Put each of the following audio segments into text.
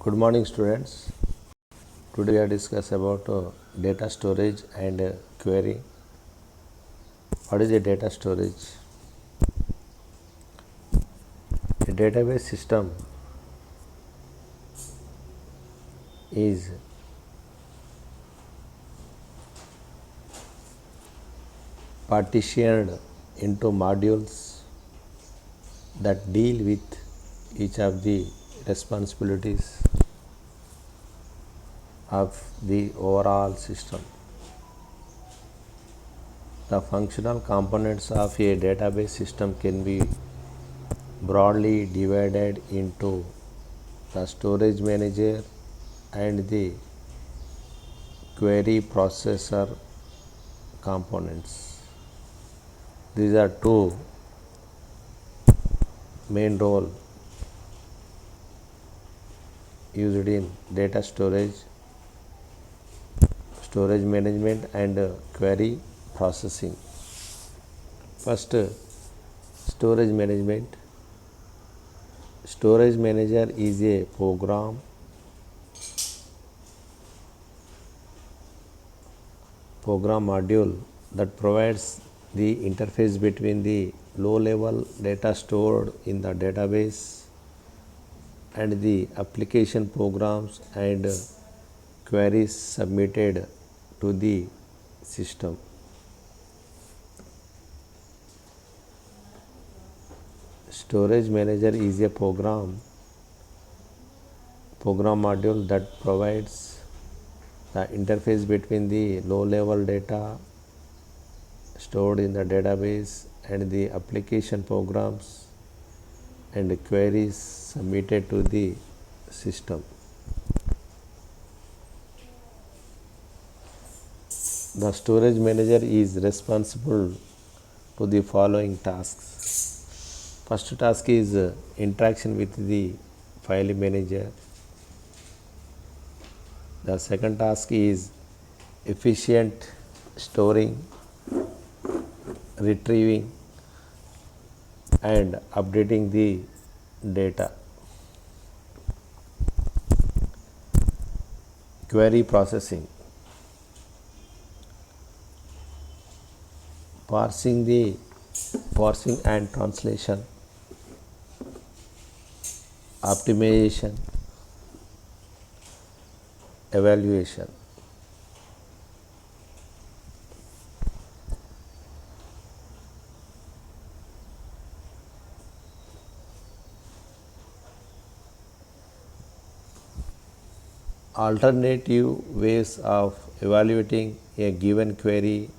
Good morning, students. Today we are discuss about data storage and query. What is a data storage? A database system is partitioned into modules that deal with each of the responsibilities of the overall system. The functional components of a database system can be broadly divided into the storage manager and the query processor components. These are two main roles used in data storage management and query processing. First, storage management. Storage manager is a program module that provides the interface between the low-level data stored in the database and the application programs and queries submitted to the system. Storage manager is a program module that provides the interface between the low-level data stored in the database and the application programs and queries submitted to the system. The storage manager is responsible to the following tasks. First task is interaction with the file manager. The second task is efficient storing, retrieving and updating the data. Query processing, parsing and translation, optimization, evaluation. Alternative ways of evaluating a given query,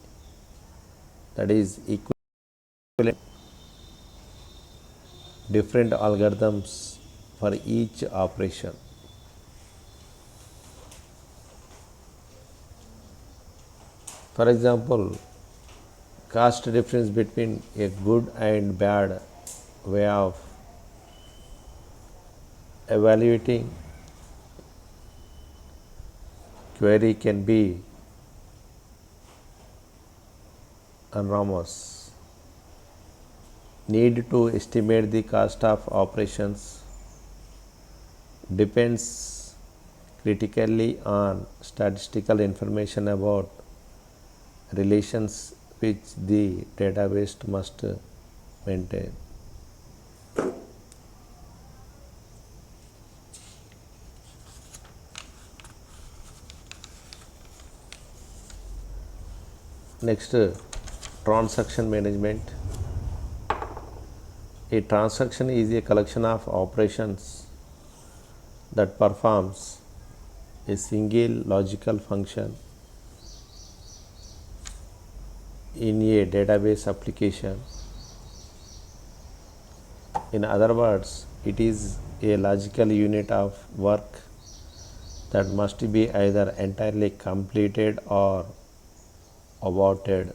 that is equivalent different algorithms for each operation. For example, cost difference between a good and bad way of evaluating query can be enormous. Need to estimate the cost of operations depends critically on statistical information about relations which the database must maintain. Next, transaction management. A transaction is a collection of operations that performs a single logical function in a database application. In other words, it is a logical unit of work that must be either entirely completed or aborted.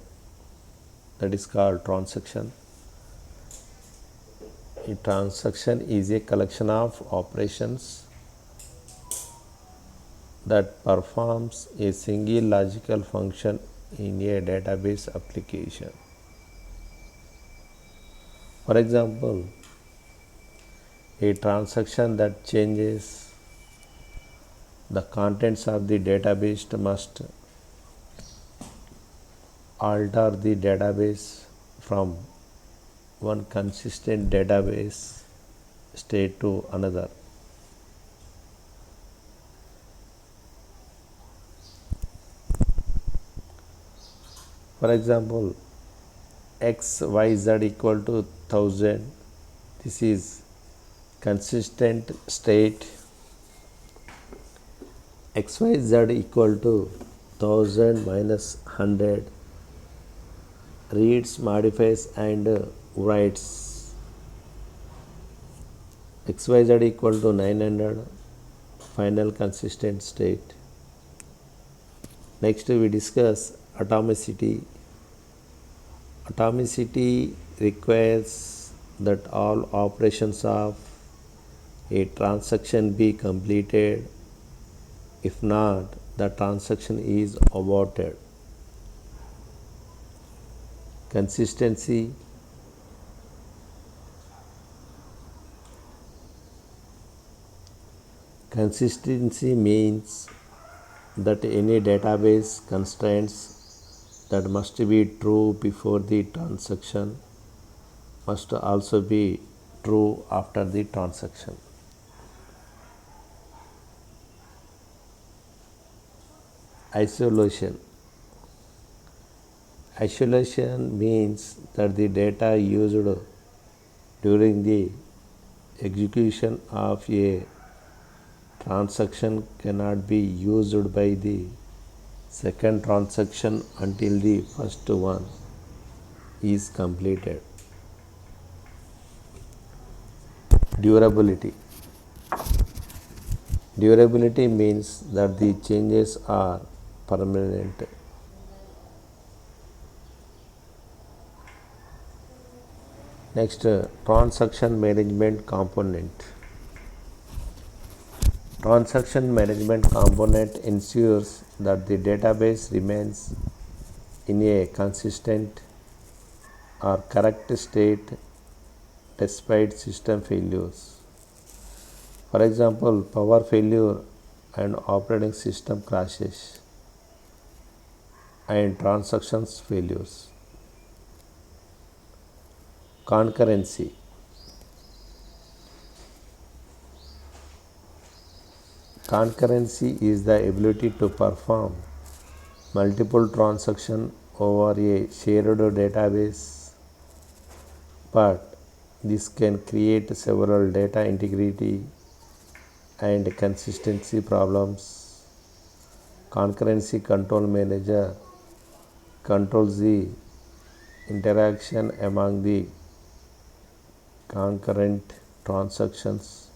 That is called transaction. A transaction is a collection of operations that performs a single logical function in a database application. For example, a transaction that changes the contents of the database must alter the database from one consistent database state to another. For example, xyz equal to 1000, this is consistent state. xyz equal to 1000 minus 100 reads, modifies and writes. xyz equal to 900, final consistent state. Next we discuss atomicity. Atomicity requires that all operations of a transaction be completed. If not, the transaction is aborted. Consistency. Consistency means that any database constraints that must be true before the transaction must also be true after the transaction. Isolation. Isolation means that the data used during the execution of a transaction cannot be used by the second transaction until the first one is completed. Durability. Durability means that the changes are permanent. Next, transaction management component. Transaction management component ensures that the database remains in a consistent or correct state despite system failures. For example, power failure and operating system crashes and transactions failures. Concurrency. Concurrency is the ability to perform multiple transactions over a shared database, but this can create several data integrity and consistency problems. Concurrency control manager controls the interaction among the concurrent transactions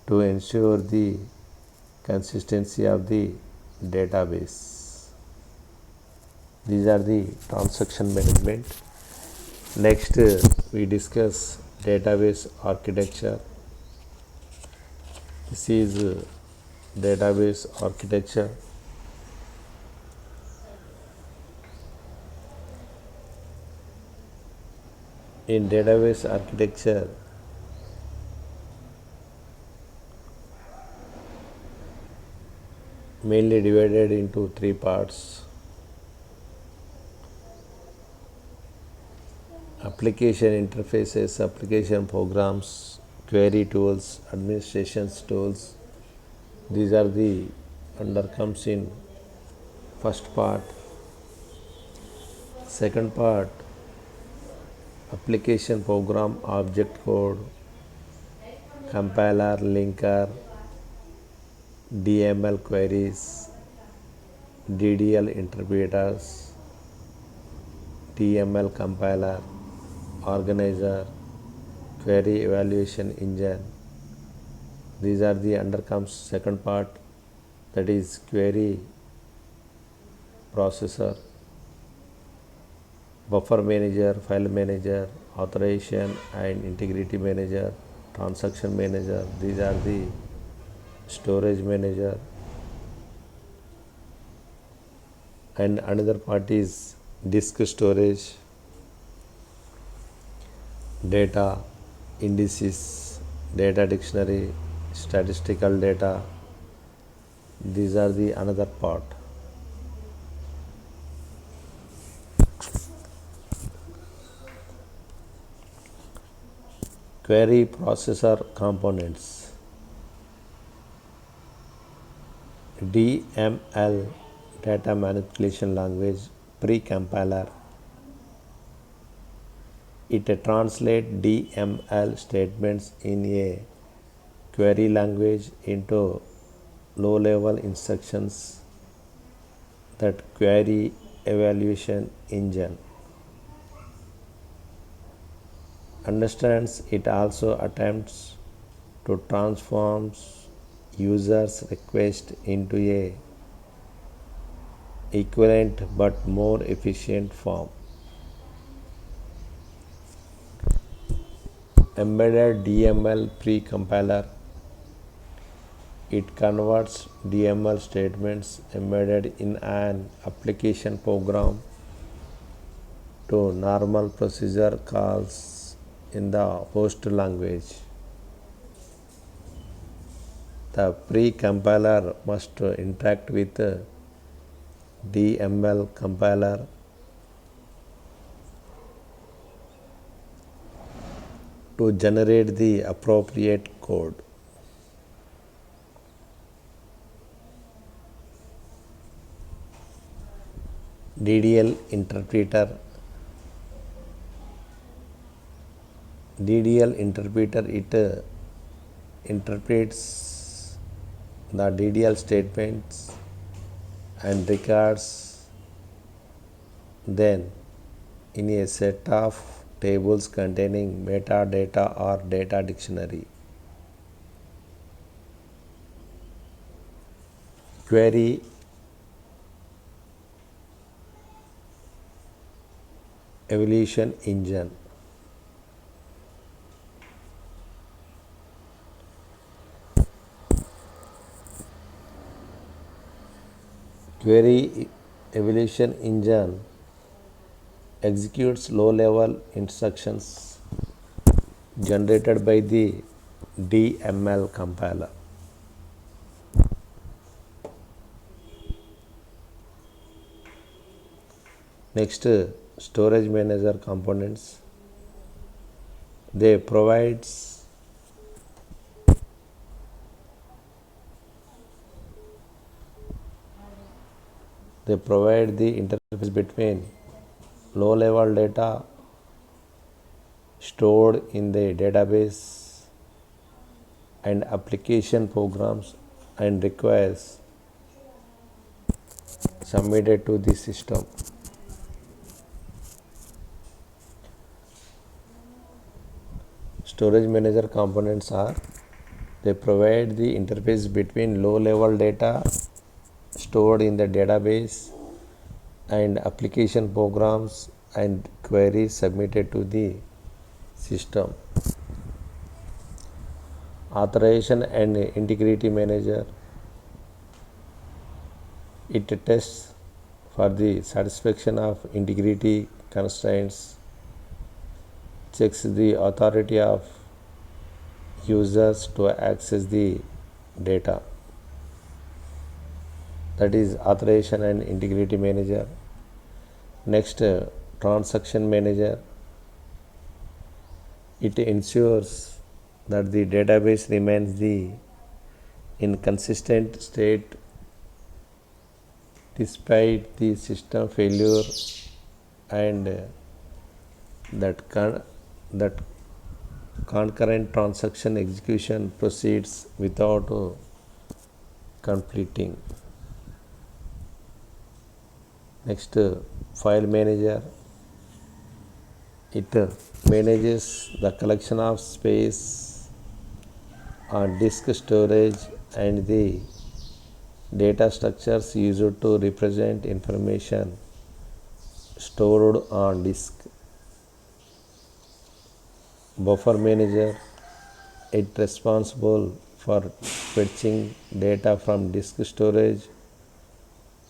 to ensure the consistency of the database. These are the transaction management. Next, we discuss database architecture. This is database architecture. In database architecture, mainly divided into three parts: application interfaces, application programs, query tools, administrations tools. These are the under comes in first part. Second part, application program object code, compiler, linker, DML queries, DDL interpreters, TML compiler, organizer, query evaluation engine. These are the under comes second part, that is query processor, buffer manager, file manager, authorization and integrity manager, transaction manager. These are the storage manager, and another part is disk storage, data, indices, data dictionary, statistical data, These are the another part. Query processor components. DML, data manipulation language pre-compiler. It translates DML statements in a query language into low-level instructions that query evaluation engine understands. It also attempts to transform users' request into a equivalent but more efficient form. Embedded DML pre-compiler. It converts DML statements embedded in an application program to normal procedure calls in the host language. The pre-compiler must interact with DML compiler to generate the appropriate code. DDL interpreter. DDL interpreter, it interprets the DDL statements and records then in a set of tables containing metadata or data dictionary. Query evaluation engine. Query evaluation engine executes low-level instructions generated by the DML compiler. Next, storage manager components. They provide the interface between low-level data stored in the database and application programs and requires submitted to the system. Storage manager components are, they provide the interface between low-level data stored in the database and application programs and queries submitted to the system. Authorization and integrity manager. It tests for the satisfaction of integrity constraints, checks the authority of users to access the data. That is authorization and integrity manager. Next, transaction manager. It ensures that the database remains in consistent state despite the system failure and that concurrent transaction execution proceeds without completing. Next, file manager. It manages the collection of space on disk storage and the data structures used to represent information stored on disk. Buffer manager. It responsible for fetching data from disk storage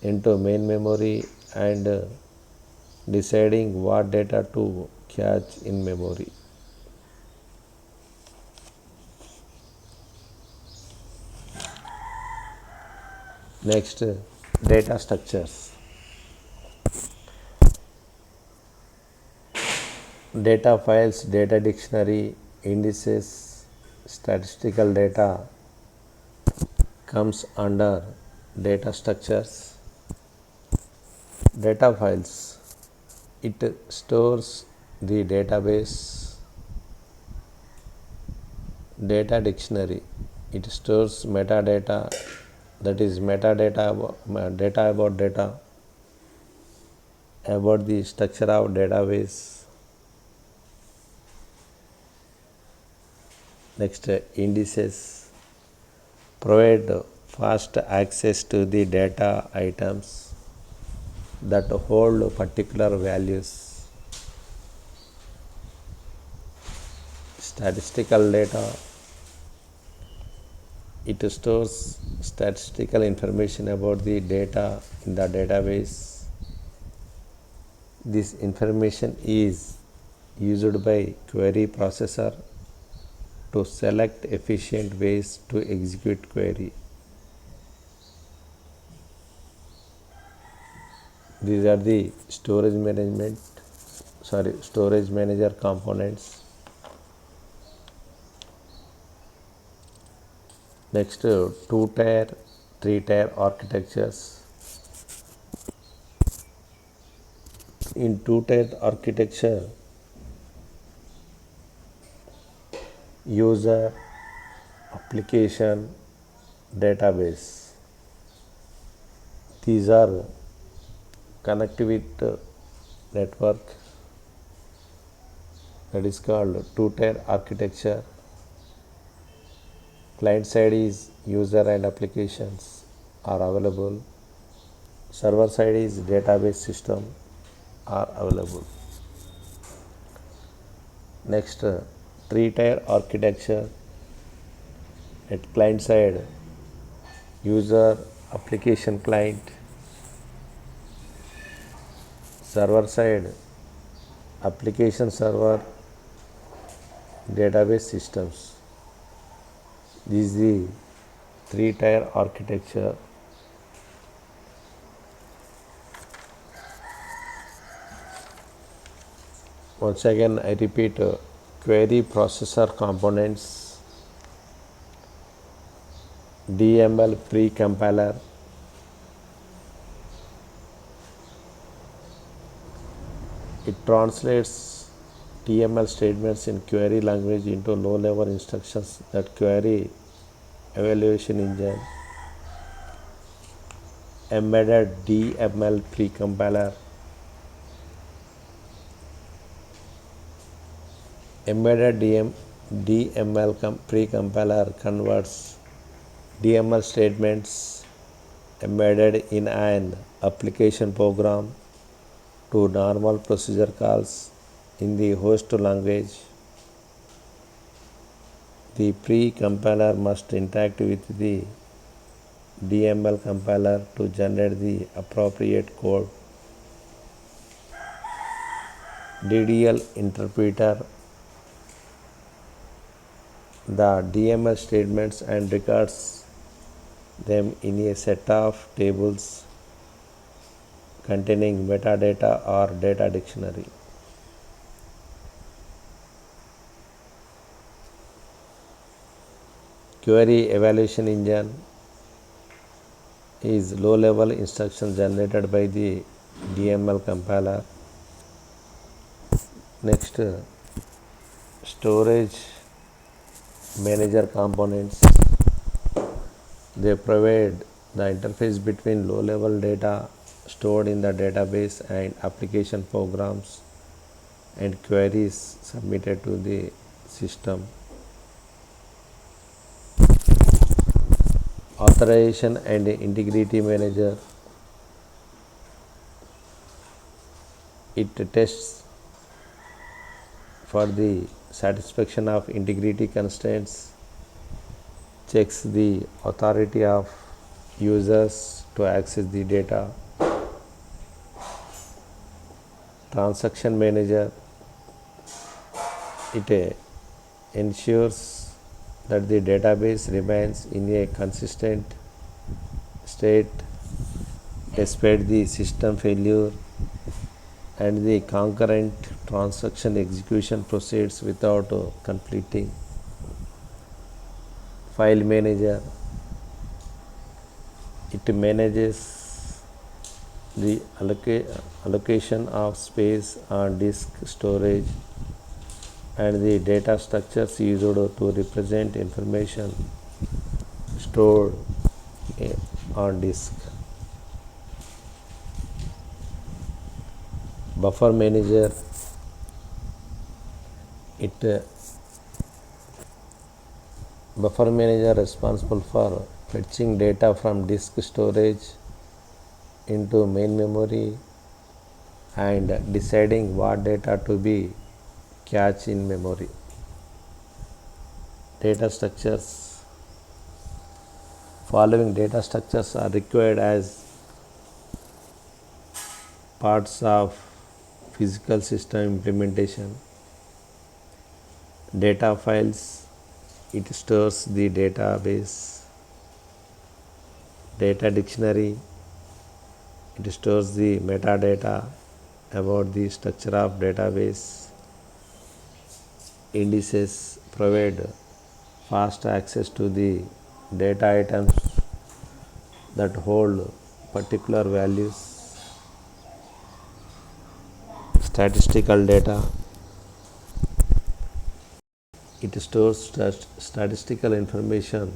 into main memory and deciding what data to cache in memory. Next, data structures. Data files, data dictionary, indices, statistical data comes under data structures. Data files, it stores the database. Data dictionary, it stores metadata, that is metadata about data, about the structure of database. Next, indices provide fast access to the data items that hold particular values. Statistical data, it stores statistical information about the data in the database. This information is used by query processor to select efficient ways to execute query. These are the storage manager components. Next, 2-tier, 3-tier architectures. In 2-tier architecture, user, application, database, these are connect with network, that is called 2-tier architecture. Client side is user and applications are available. Server side is database system are available. Next, 3-tier architecture. At client side, user, application client. Server side, application server, database systems. This is the 3-tier architecture. Once again, I repeat, query processor components, DML pre-compiler, it translates TML statements in query language into low-level instructions that query evaluation engine. Embedded DML pre-compiler. Embedded DML pre-compiler converts DML statements embedded in an application program to normal procedure calls in the host language. The pre-compiler must interact with the DML compiler to generate the appropriate code. DDL interpreter, the DML statements and records them in a set of tables containing metadata or data dictionary. Query evaluation engine is low-level instruction generated by the DML compiler. Next, storage manager components. They provide the interface between low-level data stored in the database and application programs and queries submitted to the system. Authorization and integrity manager, it tests for the satisfaction of integrity constraints, checks the authority of users to access the data. Transaction manager, it ensures that the database remains in a consistent state despite the system failure, and the concurrent transaction execution proceeds without completing. File manager, it manages the allocation of space on disk storage and the data structures used to represent information stored on disk. Buffer manager, buffer manager responsible for fetching data from disk storage into main memory and deciding what data to be cached in memory. Data structures, following data structures are required as parts of physical system implementation. Data files, it stores the database. Data dictionary, it stores the metadata about the structure of database. Indices provide fast access to the data items that hold particular values. Statistical data, it stores statistical information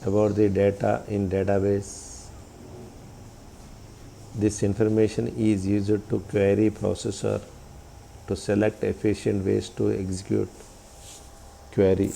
about the data in database. This information is used to query processor to select efficient ways to execute query.